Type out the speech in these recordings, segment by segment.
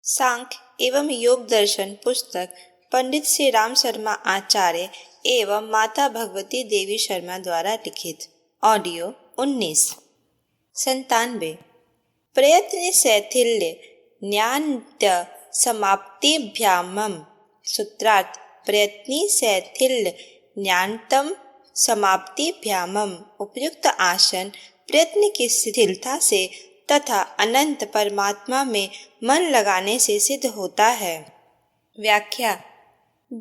सांख्य एवं योग दर्शन पुस्तक पंडित श्री राम शर्मा आचार्य एवं माता भगवती देवी शर्मा द्वारा लिखित। ऑडियो 1997। प्रयत्न शैथिल्य न्यान्त्य समाप्तिभ्यामम। सूत्रार्थ: प्रयत्नी शैथिल्य न्यान्तम समाप्तिभ्यामम। उपयुक्त आसन प्रयत्न की शिथिलता से तथा अनंत परमात्मा में मन लगाने से सिद्ध होता है। व्याख्या: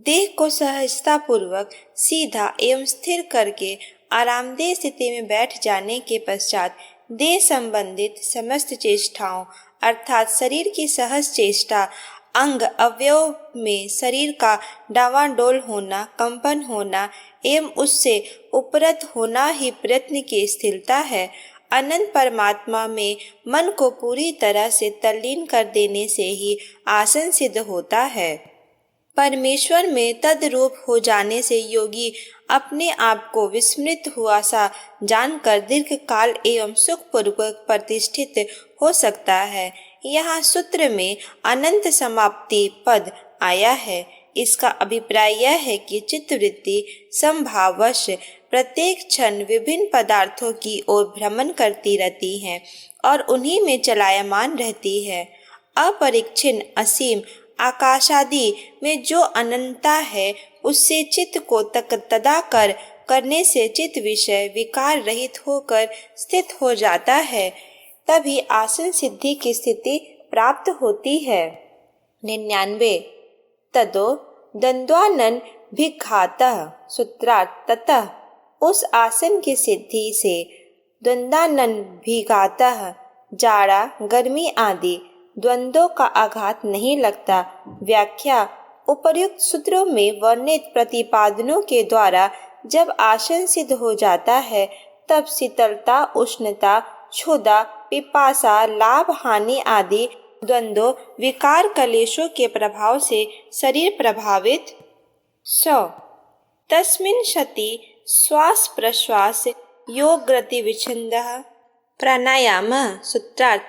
देह को सहजता पूर्वक सीधा एवं स्थिर करके आरामदेह स्थिति में बैठ जाने के पश्चात देह संबंधित समस्त चेष्टाओं अर्थात शरीर की सहज चेष्टा, अंग अवयव में शरीर का डावाडोल होना, कंपन होना एवं उससे उपरत होना ही प्रयत्न की स्थिरता है। अनंत परमात्मा में मन को पूरी तरह से तल्लीन कर देने से ही आसन सिद्ध होता है। परमेश्वर में तद्रूप हो जाने से योगी अपने आप को विस्मृत हुआ सा जानकर दीर्घ काल एवं सुखपूर्वक प्रतिष्ठित हो सकता है। यहाँ सूत्र में अनंत समाप्ति पद आया है। इसका अभिप्राय यह है कि चित्तवृत्ति संभावश प्रत्येक क्षण विभिन्न पदार्थों की ओर भ्रमण करती रहती है और उन्हीं में चलायमान रहती है। अपरिच्छिन्न असीम आकाशादि में जो अनंतता है उससे चित्त को तदा करने से चित्त विषय विकार रहित होकर स्थित हो जाता है, तभी आसन सिद्धि की स्थिति प्राप्त होती है। 99। तदो द्वंद्वानन भिघातः। सूत्रार्थ: ततः उस आसन की सिद्धि से द्वंद्वानन भिघातः जाड़ा गर्मी आदि द्वंद्वों का आघात नहीं लगता। व्याख्या: उपर्युक्त सूत्रों में वर्णित प्रतिपादनों के द्वारा जब आसन सिद्ध हो जाता है तब शीतलता, उष्णता, क्षुधा, पिपासा, लाभ हानि आदि द्वंद्व विकार कलेशों के प्रभाव से शरीर प्रभावित 100। तस्मिन् सति श्वास प्रश्वास योग गति विच्छिन्नः प्राणायाम। सूत्रार्थ: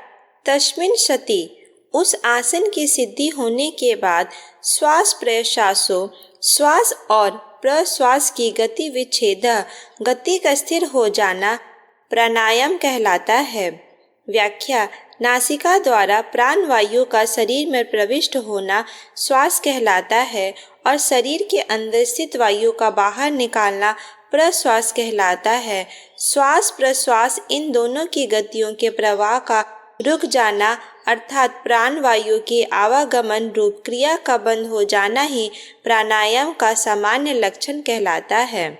तस्मिन् सति उस आसन की सिद्धि होने के बाद श्वास प्रश्वासों श्वास और प्रश्वास की गति विच्छेद गति का स्थिर हो जाना प्राणायाम कहलाता है। व्याख्या: नासिका द्वारा प्राण वायु का शरीर में प्रविष्ट होना श्वास कहलाता है और शरीर के अंदर स्थित वायु का बाहर निकालना प्रश्वास कहलाता है। श्वास प्रश्वास इन दोनों की गतियों के प्रवाह का रुक जाना अर्थात प्राण वायु के आवागमन रूप क्रिया का बंद हो जाना ही प्राणायाम का सामान्य लक्षण कहलाता है।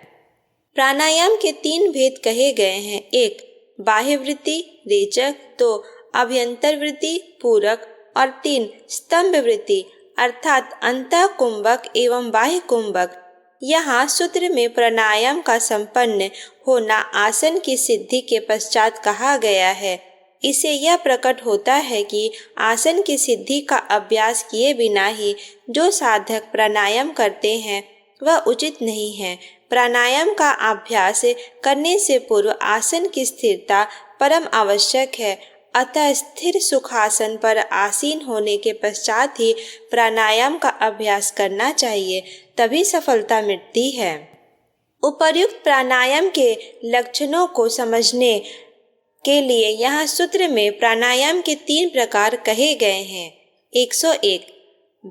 प्राणायाम के 3 भेद कहे गए हैं। 1. बाह्य वृत्ति रेचक, 2. अभ्यंतर वृत्ति पूरक और 3. स्तंभ वृत्ति अर्थात अंतः कुंभक एवं बाह्य कुंभक। यहाँ सूत्र में प्राणायाम का संपन्न होना आसन की सिद्धि के पश्चात कहा गया है। इसे यह प्रकट होता है कि आसन की सिद्धि का अभ्यास किए बिना ही जो साधक प्राणायाम करते हैं वह उचित नहीं है। प्राणायाम का अभ्यास करने से पूर्व आसन की स्थिरता परम आवश्यक है। अतः स्थिर सुखासन पर आसीन होने के पश्चात ही प्राणायाम का अभ्यास करना चाहिए, तभी सफलता मिलती है। उपर्युक्त प्राणायाम के लक्षणों को समझने के लिए यहाँ सूत्र में प्राणायाम के 3 प्रकार कहे गए हैं। 101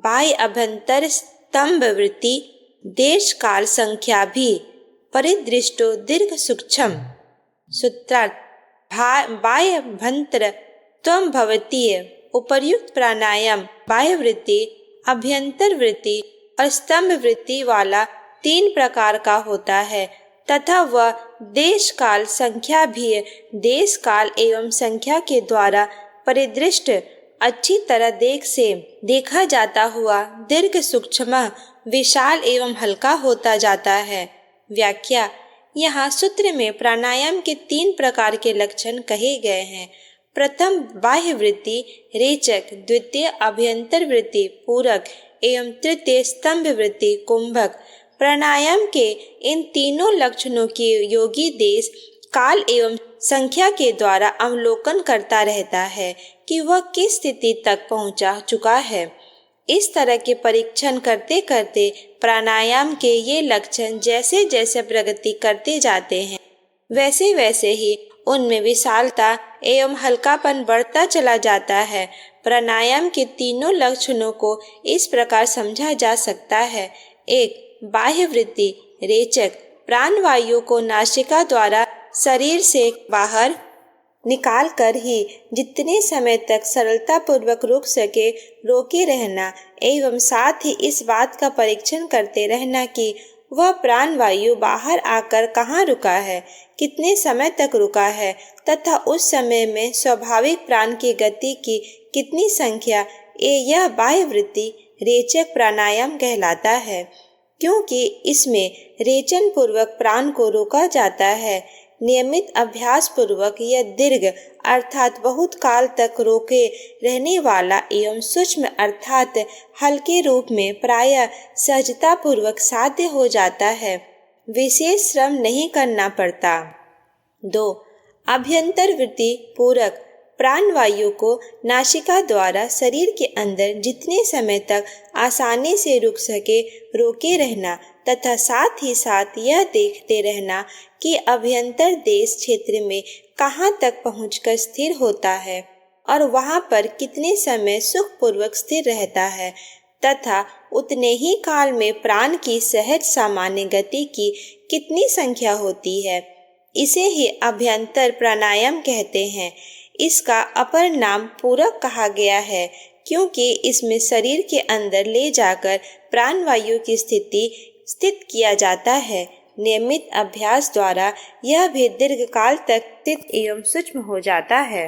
बाह्य अभ्यंतर स्तंभ वृत्ति देश काल संख्या भी परिदृष्टो दीर्घ सूक्ष्म। सूत्रार्थ: बाह्य अभ्यंतर त्वं भवतीय। उपर्युक्त प्राणायाम बाह्य वृत्ति, अभ्यंतर वृत्ति और स्तंभ वृत्ति वाला 3 प्रकार का होता है तथा वह देश काल संख्या भी देश काल एवं संख्या के द्वारा परिदृष्ट अच्छी तरह देखा जाता हुआ दीर्घ सूक्ष्म विशाल एवं हल्का होता जाता है। व्याख्या: यहाँ सूत्र में प्राणायाम के 3 प्रकार के लक्षण कहे गए हैं। प्रथम बाह्य वृत्ति रेचक, द्वितीय अभ्यंतर वृत्ति पूरक एवं तृतीय स्तंभ वृत्ति कुंभक। प्राणायाम के इन तीनों लक्षणों की योगी देश काल एवं संख्या के द्वारा अवलोकन करता रहता है कि वह किस स्थिति तक पहुंचा चुका है। इस तरह के परीक्षण करते करते प्राणायाम के ये लक्षण जैसे जैसे प्रगति करते जाते हैं, वैसे वैसे ही उनमें विशालता एवं हल्कापन बढ़ता चला जाता है। प्राणायाम के तीनों लक्षणों को इस प्रकार समझा जा सकता है। 1. बाह्य वृत्ति रेचक प्राणवायु को नासिका द्वारा शरीर से बाहर निकाल कर ही जितने समय तक सरलता पूर्वक रुक सके रोके रहना एवं साथ ही इस बात का परीक्षण करते रहना कि वह प्राणवायु बाहर आकर कहाँ रुका है, कितने समय तक रुका है तथा उस समय में स्वाभाविक प्राण की गति की कितनी संख्या, यह बाह्य वृत्ति रेचक प्राणायाम कहलाता है, क्योंकि इसमें रेचन पूर्वक प्राण को रोका जाता है। नियमित अभ्यास पूर्वक यह दीर्घ अर्थात बहुत काल तक रोके रहने वाला एवं सूक्ष्म अर्थात हल्के रूप में प्रायः सहजता पूर्वक साध्य हो जाता है, विशेष श्रम नहीं करना पड़ता। 2. अभ्यंतर वृत्ति पूरक प्राणवायु को नासिका द्वारा शरीर के अंदर जितने समय तक आसानी से रुक सके रोके रहना तथा साथ ही साथ यह देखते रहना कि अभ्यंतर देश क्षेत्र में कहाँ तक पहुंचकर स्थिर होता है और वहाँ पर कितने समय सुखपूर्वक स्थिर रहता है तथा उतने ही काल में प्राण की सहज सामान्य गति की कितनी संख्या होती है, इसे ही अभ्यंतर प्राणायाम कहते हैं। इसका अपर नाम पूरक कहा गया है क्योंकि इसमें शरीर के अंदर ले जाकर प्राणवायु की स्थिति स्थित किया जाता है। नियमित अभ्यास द्वारा यह भी दीर्घकाल तक स्थित एवं सूक्ष्म हो जाता है।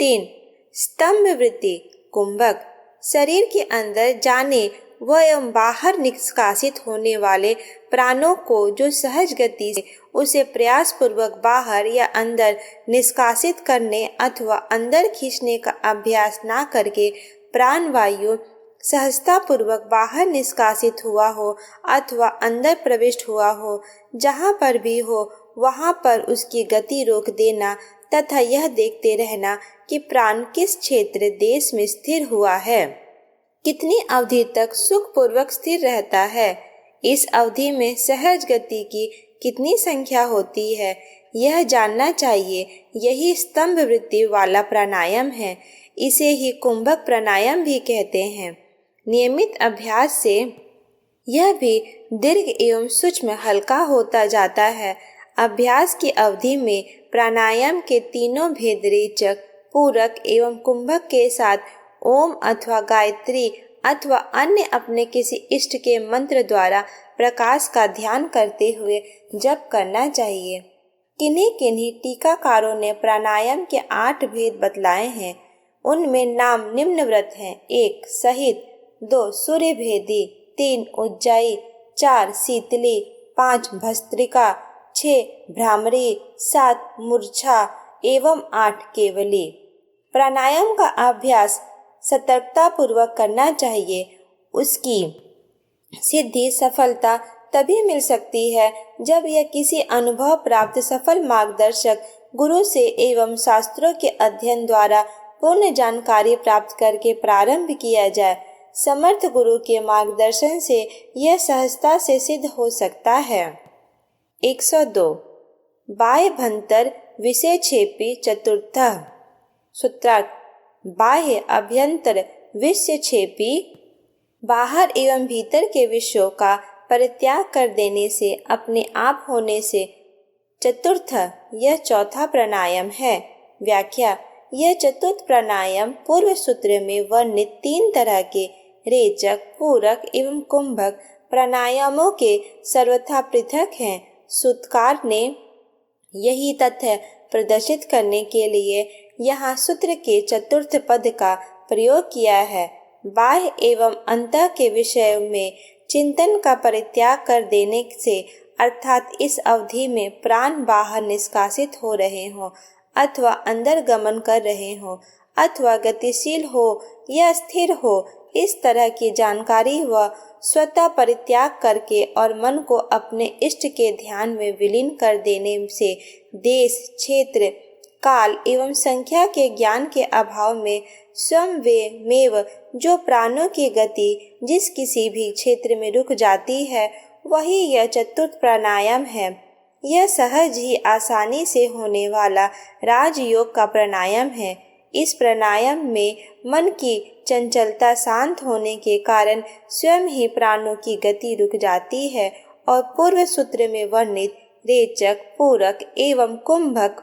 3. स्तंभ वृत्ति कुंभक शरीर के अंदर जाने व एवं बाहर निष्कासित होने वाले प्राणों को जो सहज गति से उसे प्रयास पूर्वक बाहर या अंदर निष्कासित करने अथवा अंदर खींचने का अभ्यास ना करके प्राणवायु सहजता पूर्वक बाहर निष्कासित हुआ हो अथवा अंदर प्रविष्ट हुआ हो, जहाँ पर भी हो वहाँ पर उसकी गति रोक देना तथा यह देखते रहना कि प्राण किस क्षेत्र देश में स्थिर हुआ है, कितनी अवधि तक सुखपूर्वक स्थिर रहता है, इस अवधि में सहज गति की कितनी संख्या होती है, यह जानना चाहिए। यही स्तंभ वृत्ति वाला प्राणायाम है। इसे ही कुंभक प्राणायाम भी कहते हैं। नियमित अभ्यास से यह भी दीर्घ एवं सूक्ष्म हल्का होता जाता है। अभ्यास की अवधि में प्राणायाम के तीनों भेद रेचक, पूरक एवं कुंभक के साथ ओम अथवा गायत्री अथवा अन्य अपने किसी इष्ट के मंत्र द्वारा प्रकाश का ध्यान करते हुए जप करना चाहिए। किन्हीं किन्हीं टीकाकारों ने प्राणायाम के 8 भेद बतलाए हैं। उनमें नाम निम्नव्रत हैं। 1. सहित 2. सूर्य भेदी 3. उज्जाई 4. शीतली 5. भस्त्रिका 6. भ्रामरी 7. मूर्छा एवं 8. केवली। प्राणायाम का अभ्यास सतर्कता पूर्वक करना चाहिए। उसकी सिद्धि सफलता तभी मिल सकती है जब यह किसी अनुभव प्राप्त सफल मार्गदर्शक गुरु से एवं शास्त्रों के अध्ययन द्वारा पूर्ण जानकारी प्राप्त करके प्रारंभ किया जाए। समर्थ गुरु के मार्गदर्शन से यह सहजता से सिद्ध हो सकता है। 102. बाह्यभंतर विषयक्षेपी चतुर्थ सूत्रार्थ बाह्य अभ्यंतर विषयक्षेपी बाहर एवं भीतर के विषयों का परित्याग कर देने से अपने आप होने से चतुर्थ यह चौथा प्राणायाम है। व्याख्या यह चतुर्थ प्राणायाम पूर्व सूत्र में वर्णित 3 तरह के रेचक, पूरक एवं कुंभक प्राणायामों के सर्वथा पृथक हैं। सूत्रकार ने यही तथ्य प्रदर्शित करने के लिए यहाँ सूत्र के चतुर्थ पद का प्रयोग किया है। बाह्य एवं अंतः के विषय में चिंतन का परित्याग कर देने से अर्थात इस अवधि में प्राण बाहर निष्कासित हो रहे हों अथवा अंदर गमन कर रहे हों अथवा गतिशील हो या स्थिर हो, इस तरह की जानकारी वह स्वतः परित्याग करके और मन को अपने इष्ट के ध्यान में विलीन कर देने से देश, क्षेत्र, काल एवं संख्या के ज्ञान के अभाव में स्वयं वे मेव जो प्राणों की गति जिस किसी भी क्षेत्र में रुक जाती है, वही यह चतुर्थ प्राणायाम है। यह सहज ही आसानी से होने वाला राजयोग का प्राणायाम है। इस प्राणायाम में मन की चंचलता शांत होने के कारण स्वयं ही प्राणों की गति रुक जाती है और पूर्व सूत्र में वर्णित रेचक, पूरक एवं कुंभक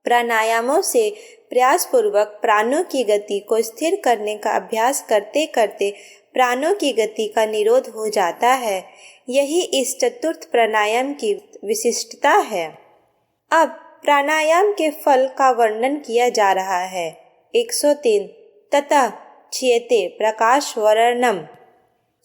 प्राणायामों से प्रयासपूर्वक प्राणों की गति को स्थिर करने का अभ्यास करते करते प्राणों की गति का निरोध हो जाता है। यही इस चतुर्थ प्राणायाम की विशिष्टता है। अब प्राणायाम के फल का वर्णन किया जा रहा है। 103 ततः क्षीयते प्रकाश वर्णम।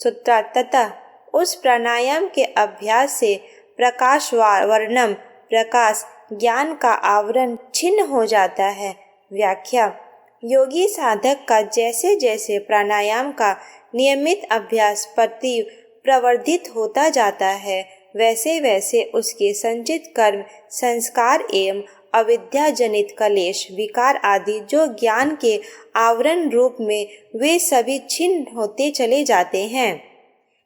सूत्रार्थ ततः उस प्राणायाम के अभ्यास से प्रकाश वर्णम प्रकाश ज्ञान का आवरण छिन्न हो जाता है। व्याख्या योगी साधक का जैसे जैसे प्राणायाम का नियमित अभ्यास प्रति प्रवर्धित होता जाता है, वैसे वैसे उसके संचित कर्म, संस्कार एवं अविद्या जनित कलेश, विकार आदि जो ज्ञान के आवरण रूप में वे सभी छिन्न होते चले जाते हैं।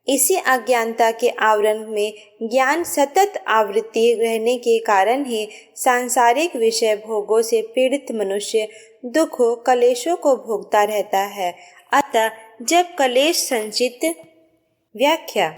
इसी अज्ञानता के आवरण में ज्ञान सतत आवृत्ति रहने के कारण ही सांसारिक विषय भोगों से पीड़ित मनुष्य दुखों, कलेशों को भोगता रहता है। अतः जब कलेश संचित व्याख्या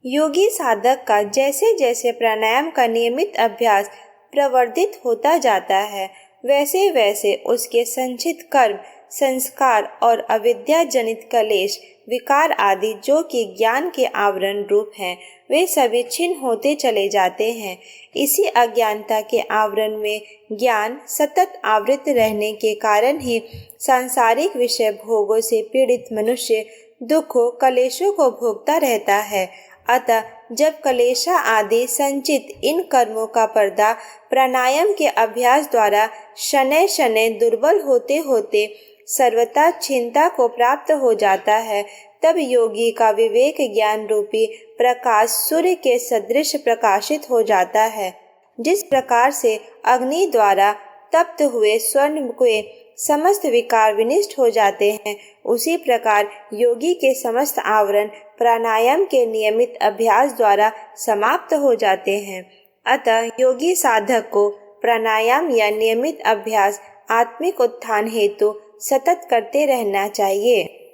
योगी साधक का जैसे जैसे प्राणायाम का नियमित अभ्यास प्रवर्धित होता जाता है, वैसे वैसे उसके संचित कर्म, संस्कार और अविद्या जनित कलेश, विकार आदि जो कि ज्ञान के आवरण रूप हैं, वे सभी छिन्न होते चले जाते हैं। इसी अज्ञानता के आवरण में ज्ञान सतत आवृत रहने के कारण ही सांसारिक विषय भोगों से पीड़ित मनुष्य दुखों, कलेशों को भोगता रहता है। अतः जब कलेशा आदि संचित इन कर्मों का पर्दा प्राणायाम के अभ्यास द्वारा शनैः शनैः दुर्बल होते होते सर्वथा क्षीणता को प्राप्त हो जाता है, तब योगी का विवेक ज्ञान रूपी प्रकाश सूर्य के सदृश प्रकाशित हो जाता है। जिस प्रकार से अग्नि द्वारा तप्त हुए स्वर्ण के समस्त विकार विनष्ट हो जाते हैं, उसी प्रकार योगी के समस्त आवरण प्राणायाम के नियमित अभ्यास द्वारा समाप्त हो जाते हैं। अतः योगी साधक को प्राणायाम या नियमित अभ्यास आत्मिक उत्थान हेतु सतत करते रहना चाहिए।